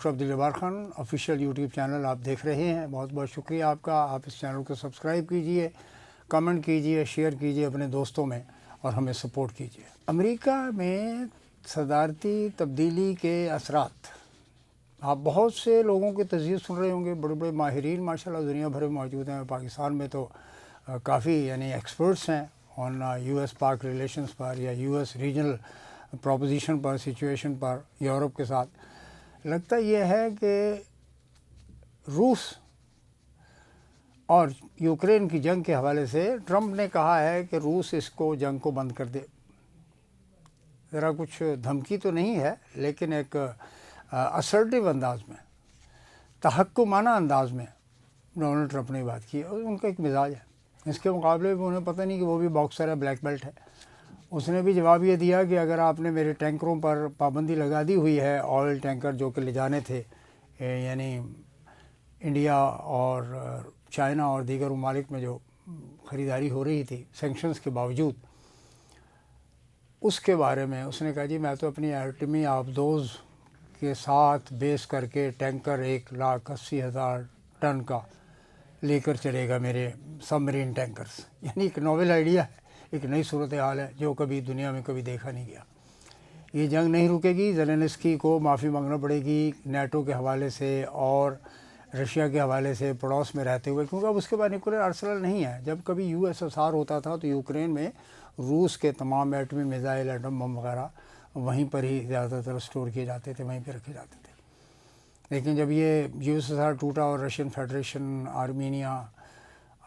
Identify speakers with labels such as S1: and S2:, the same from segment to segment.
S1: Doctor Abdul Jabbar Khan official YouTube channel آپ دیکھ رہے ہیں. بہت بہت شکریہ آپ کا. آپ اس چینل کو سبسکرائب کیجئے, کمنٹ کیجئے, شیئر کیجئے اپنے دوستوں میں اور ہمیں سپورٹ کیجئے. امریکہ میں صدارتی تبدیلی کے اثرات, آپ بہت سے لوگوں کے تجزیے سن رہے ہوں گے. بڑے بڑے ماہرین ماشاءاللہ دنیا بھر میں موجود ہیں. پاکستان میں تو کافی ایکسپرٹس ہیں آن یو ایس پاک ریلیشنز پر یا یو ایس ریجنل پروپوزیشن پر, سچویشن پر یورپ کے ساتھ. لگتا یہ ہے کہ روس اور یوکرین کی جنگ کے حوالے سے ٹرمپ نے کہا ہے کہ روس اس کو جنگ کو بند کر دے. ذرا کچھ دھمکی تو نہیں ہے لیکن ایک اسرٹیو انداز میں, تحکمانہ انداز میں ڈونلڈ ٹرمپ نے بات کی. اور ان کا ایک مزاج ہے. اس کے مقابلے میں انہیں پتہ نہیں کہ وہ بھی باکسر ہے, بلیک بیلٹ ہے. اس نے بھی جواب یہ دیا کہ اگر آپ نے میرے ٹینکروں پر پابندی لگا دی ہوئی ہے, آئل ٹینکر جو کہ لے جانے تھے یعنی انڈیا اور چائنا اور دیگر ممالک میں جو خریداری ہو رہی تھی سینکشنز کے باوجود, اس کے بارے میں اس نے کہا جی میں تو اپنی ایٹمی آبدوز کے ساتھ بیس کر کے ٹینکر 1,80,000 ٹن کا لے کر چلے گا, میرے سب مرین ٹینکرز. یعنی ایک ناول آئیڈیا ہے, ایک نئی صورتحال ہے جو کبھی دنیا میں کبھی دیکھا نہیں گیا. یہ جنگ نہیں رکے گی. زیلنسکی کو معافی مانگنا پڑے گی نیٹو کے حوالے سے اور رشیا کے حوالے سے پڑوس میں رہتے ہوئے, کیونکہ اب اس کے بعد نیوکلیر آرسنل نہیں ہے. جب کبھی یو ایس ایس آر ہوتا تھا تو یوکرین میں روس کے تمام ایٹمی میزائل, ایٹم بم وغیرہ وہیں پر ہی زیادہ تر اسٹور کیے جاتے تھے, وہیں پہ رکھے جاتے تھے. لیکن جب یہ یو ایس ایس آر ٹوٹا اور رشین فیڈریشن, آرمینیا,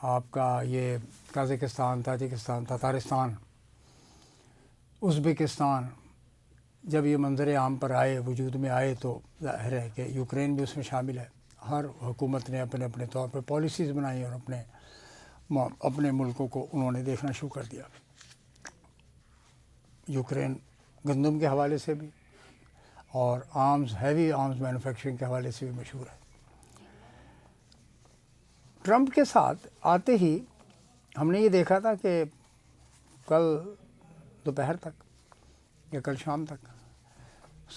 S1: آپ کا یہ قازقستان, تاجکستان, تاتارستان, ازبکستان, جب یہ منظر عام پر آئے, وجود میں آئے, تو ظاہر ہے کہ یوکرین بھی اس میں شامل ہے. ہر حکومت نے اپنے اپنے طور پہ پالیسیز بنائی اور اپنے ملکوں کو انہوں نے دیکھنا شروع کر دیا. یوکرین گندم کے حوالے سے بھی اور ہیوی آرمز مینوفیکچرنگ کے حوالے سے بھی مشہور ہے. ٹرمپ کے ساتھ آتے ہی ہم نے یہ دیکھا تھا کہ کل دوپہر تک یا کل شام تک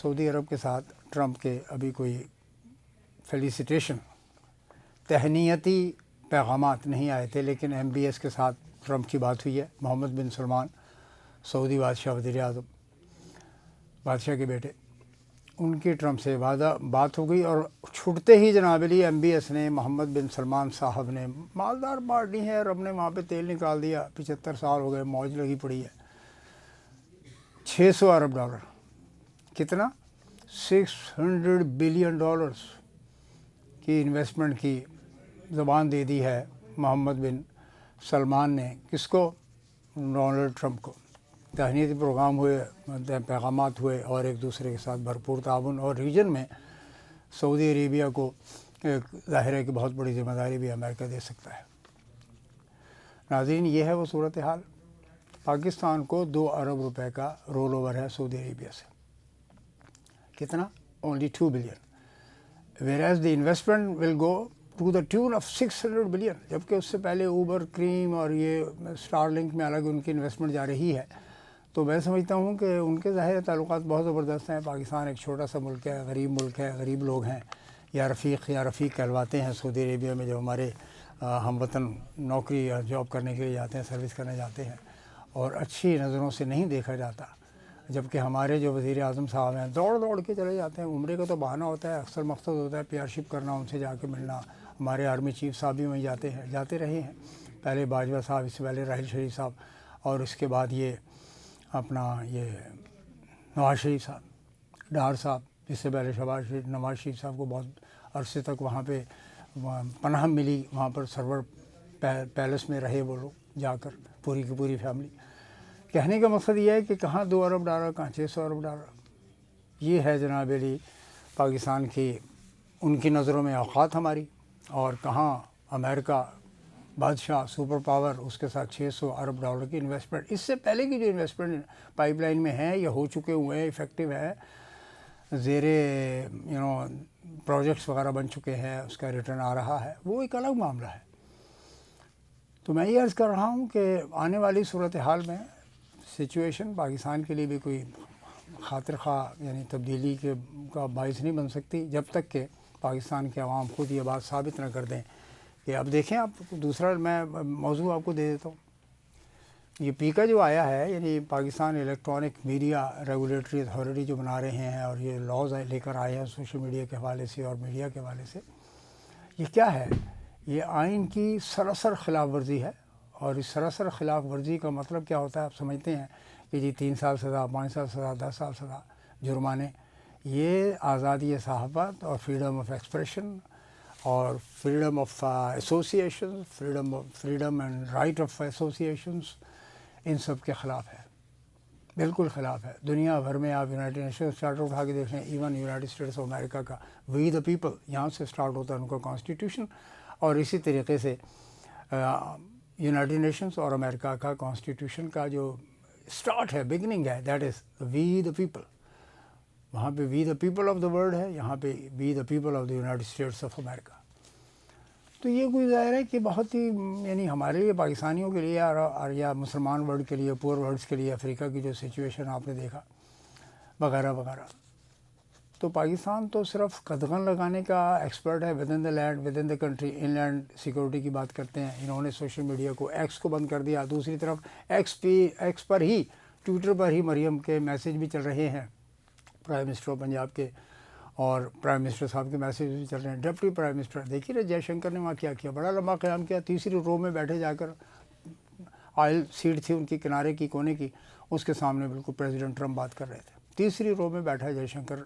S1: سعودی عرب کے ساتھ ٹرمپ کے ابھی کوئی فیلیسیٹیشن, تہنیتی پیغامات نہیں آئے تھے, لیکن ایم بی ایس کے ساتھ ٹرمپ کی بات ہوئی ہے. محمد بن سلمان, سعودی بادشاہ, وزیر اعظم, بادشاہ کے بیٹے, ان کی ٹرمپ سے بات ہو گئی. اور چھٹتے ہی جناب علی ایم بی ایس نے, محمد بن سلمان صاحب نے, مالدار پارٹی ہے اور ہم نے وہاں پہ تیل نکال دیا, 75 سال ہو گئے, موج لگی پڑی ہے, $600 ارب. کتنا؟ $600 بلین کی انویسٹمنٹ کی زبان دے دی ہے محمد بن سلمان نے. کس کو؟ ڈونلڈ ٹرمپ کو. تہنیتی پروگرام ہوئے, پیغامات ہوئے اور ایک دوسرے کے ساتھ بھرپور تعاون. اور ریجن میں سعودی عربیہ کو ایک ظاہر ہے کہ بہت بڑی ذمہ داری بھی امریکہ دے سکتا ہے. ناظرین, یہ ہے وہ صورتحال. پاکستان کو $2 ارب کا رول اوور ہے سعودی عربیہ سے. کتنا؟ only $2 billion. whereas the investment will go to the tune of $600 billion. جبکہ اس سے پہلے اوبر, کریم اور یہ اسٹار لنک میں الگ ان کی انویسٹمنٹ جا رہی ہے. تو میں سمجھتا ہوں کہ ان کے ظاہر تعلقات بہت زبردست ہیں. پاکستان ایک چھوٹا سا ملک ہے, غریب ملک ہے, غریب لوگ ہیں, یا رفیق کہلواتے ہیں سعودی عربیہ میں. جو ہمارے ہم وطن نوکری یا جاب کرنے کے لیے جاتے ہیں, سروس کرنے جاتے ہیں, اور اچھی نظروں سے نہیں دیکھا جاتا. جبکہ ہمارے جو وزیر اعظم صاحب ہیں دوڑ کے چلے جاتے ہیں. عمرے کا تو بہانہ ہوتا ہے, اکثر مقصد ہوتا ہے پیار شپ کرنا, ان سے جا کے ملنا. ہمارے آرمی چیف صاحب بھی وہیں جاتے رہے ہیں. پہلے باجوہ صاحب, اس سے پہلے راحیل شریف صاحب, اور اس کے بعد یہ اپنا یہ نواز شریف صاحب, ڈار صاحب, اس سے پہلے نواز شریف صاحب کو بہت عرصے تک وہاں پہ پناہ ملی. وہاں پر سرور پیلس میں رہے وہ لوگ جا کر, پوری کی پوری فیملی. کہنے کا مقصد یہ ہے کہ کہاں $2 ارب, کہاں $600 ارب. یہ ہے جناب علی پاکستان کی, ان کی نظروں میں اوقات ہماری, اور کہاں امریکہ بادشاہ سپر پاور, اس کے ساتھ $600 ارب کی انویسٹمنٹ. اس سے پہلے کی جو انویسٹمنٹ پائپ لائن میں ہے یا ہو چکے ہوئے ہیں, افیکٹو ہے, زیر پروجیکٹس وغیرہ بن چکے ہیں, اس کا ریٹرن آ رہا ہے, وہ ایک الگ معاملہ ہے. تو میں یہ عرض کر رہا ہوں کہ آنے والی صورتحال میں سچویشن پاکستان کے لیے بھی کوئی خاطر خواہ یعنی تبدیلی کے کا باعث نہیں بن سکتی جب تک کہ پاکستان کے عوام خود یہ بات ثابت نہ کر دیں کہ اب دیکھیں آپ دوسرا میں موضوع آپ کو دے دیتا ہوں. یہ پیکا جو آیا ہے یعنی Pakistan electronic media regulatory authority جو بنا رہے ہیں اور یہ لاز لے کر آئے ہیں سوشل میڈیا کے حوالے سے اور میڈیا کے حوالے سے، یہ کیا ہے؟ یہ آئین کی سراسر خلاف ورزی ہے. اور اس سراسر خلاف ورزی کا مطلب کیا ہوتا ہے آپ سمجھتے ہیں کہ جی 3 سال سزا، 5 سال سزا، 10 سال سزا، جرمانے. یہ آزادی صحافت اور فریڈم آف ایکسپریشن اور freedom of association, freedom and right of associations, ان سب کے خلاف ہے، بالکل خلاف ہے. دنیا بھر میں آپ یونائٹڈ نیشنز چارٹر اٹھا کے دیکھیں، ایون یونائٹڈ اسٹیٹس آف امریکہ کا وی دا پیپل یہاں سے اسٹارٹ ہوتا ہے ان کا کانسٹیٹیوشن. اور اسی طریقے سے یونائٹڈ نیشنز اور امریکہ کا کانسٹیٹیوشن کا جو اسٹارٹ ہے، بگننگ ہے، that is we the people. وہاں پہ we the people of the world ہے، یہاں پہ we the people of the United States of America. تو یہ کوئی ظاہر ہے کہ بہت ہی یعنی ہمارے لیے پاکستانیوں کے لیے اور یا مسلمان ورلڈ کے لیے، پور ورلڈس کے لیے افریقہ کی جو سچویشن آپ نے دیکھا وغیرہ وغیرہ، تو پاکستان تو صرف قدغن لگانے کا ایکسپرٹ ہے within the land, within the country. In land security کی بات کرتے ہیں، انہوں نے سوشل میڈیا کو ایکس کو بند کر دیا. دوسری طرف ایکس پر ہی، ٹویٹر پر ہی مریم کے میسیج بھی چل رہے ہیں پرائم منسٹر آف پنجاب کے، اور پرائم منسٹر صاحب کے میسیج بھی چل رہے ہیں. ڈپٹی پرائم منسٹر دیکھیے نا جے شنکر نے وہاں کیا بڑا لمبا قیام کیا، تیسری رو میں بیٹھے جا کر، آئل سیٹ تھی ان کی کنارے کی کونے کی، اس کے سامنے بالکل پریزیڈنٹ ٹرمپ بات کر رہے تھے. تیسری رو میں بیٹھا جے شنکر.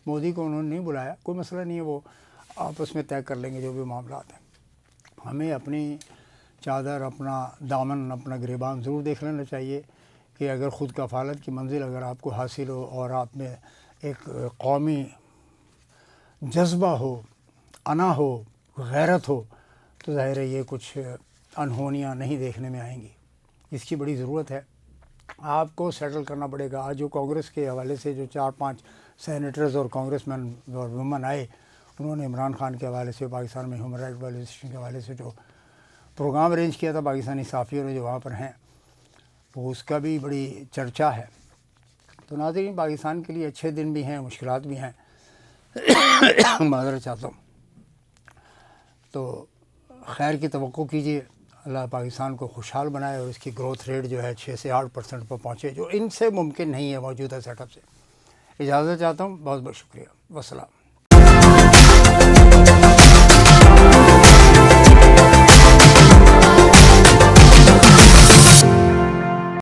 S1: مودی کو انہوں نے نہیں بلایا، کوئی مسئلہ نہیں ہے، وہ آپس میں طے کر لیں گے جو بھی معاملات ہیں. ہمیں اپنی چادر، اپنا دامن، اپنا گریبان ضرور دیکھ لینا چاہیے کہ اگر خود کفالت کی منزل اگر آپ کو حاصل ہو اور آپ میں ایک قومی جذبہ ہو، انا ہو، غیرت ہو، تو ظاہر ہے یہ کچھ انہونیاں نہیں دیکھنے میں آئیں گی. اس کی بڑی ضرورت ہے، آپ کو سیٹل کرنا پڑے گا. آج جو کانگریس کے حوالے سے جو 4-5 سینیٹرز اور کانگریس مین اور وومن آئے، انہوں نے عمران خان کے حوالے سے پاکستان میں ہیومن رائٹ وائلیشن کے حوالے سے جو پروگرام ارینج کیا تھا پاکستانی صحافیوں نے جو وہاں پر ہیں، وہ اس کا بھی بڑی چرچا ہے. تو ناظرین، پاکستان کے لیے اچھے دن بھی ہیں، مشکلات بھی ہیں. معذرت چاہتا ہوں. تو خیر کی توقع کیجیے، اللہ پاکستان کو خوشحال بنائے اور اس کی گروتھ ریٹ جو ہے 6 سے 8% پر پہنچے، جو ان سے ممکن نہیں ہے موجودہ سیٹ اپ سے. اجازت چاہتا ہوں، بہت بہت شکریہ، والسلام.